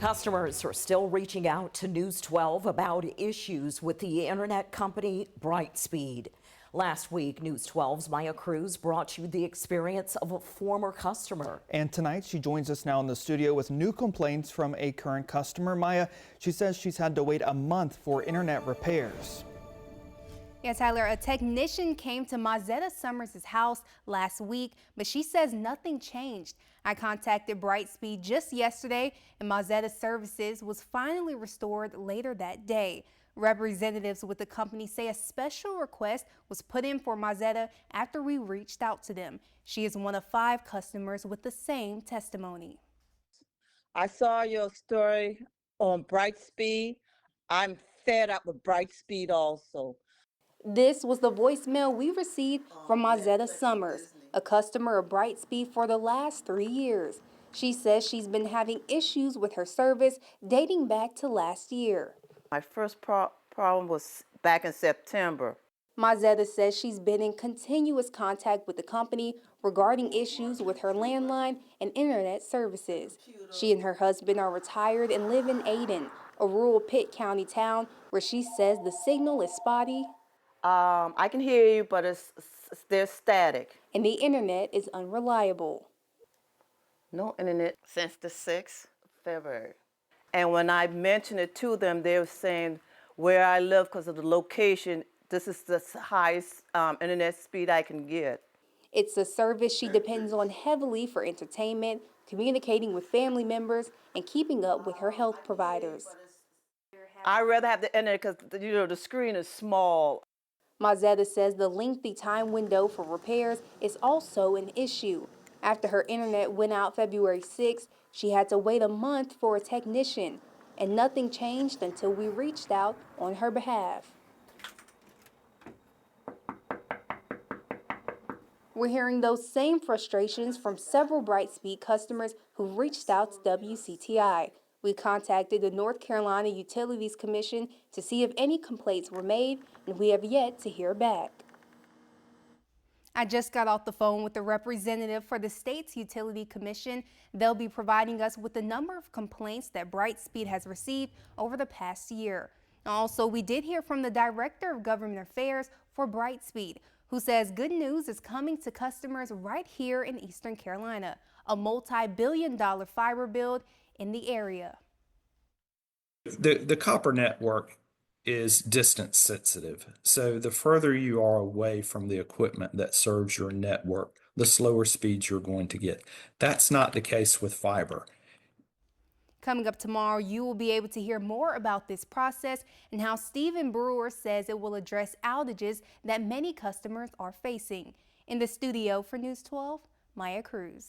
Customers are still reaching out to News 12 about issues with the internet company Brightspeed. Last week, News 12's Maya Cruz brought you the experience of a former customer. And tonight, she joins us now in the studio with new complaints from a current customer. Maya, she says she's had to wait a month for internet repairs. Yeah, Tyler, a technician came to Mazetta Summers' house last week, but she says nothing changed. I contacted Brightspeed just yesterday, and Mazetta services was finally restored later that day. Representatives with the company say a special request was put in for Mazetta after we reached out to them. She is one of 5 customers with the same testimony. I saw your story on Brightspeed. I'm fed up with Brightspeed also. This was the voicemail we received from Mazetta Summers, a customer of Brightspeed for the last 3 years. She says she's been having issues with her service dating back to last year. My first problem was back in September. Mazetta says she's been in continuous contact with the company regarding issues with her landline and internet services. She and her husband are retired and live in Ayden, a rural Pitt County town where she says the signal is spotty. I can hear you, but there's static. And the internet is unreliable. No internet since the 6th of February. And when I mentioned it to them, they were saying where I live because of the location, this is the highest internet speed I can get. It's a service she depends on heavily for entertainment, communicating with family members, and keeping up with her health providers. I'd rather have the internet because the screen is small. Mazetta says the lengthy time window for repairs is also an issue. After her internet went out February 6th, she had to wait a month for a technician, and nothing changed until we reached out on her behalf. We're hearing those same frustrations from several Brightspeed customers who reached out to WCTI. We contacted the North Carolina Utilities Commission to see if any complaints were made, and we have yet to hear back. I just got off the phone with the representative for the state's Utility Commission. They'll be providing us with the number of complaints that Brightspeed has received over the past year. Also, we did hear from the Director of Government Affairs for Brightspeed, who says good news is coming to customers right here in Eastern Carolina, a multi-billion-dollar fiber build in the area. The copper network is distance sensitive. So the further you are away from the equipment that serves your network, the slower speeds you're going to get. That's not the case with fiber. Coming up tomorrow, you will be able to hear more about this process and how Stephen Brewer says it will address outages that many customers are facing. In the studio for News 12, Maya Cruz.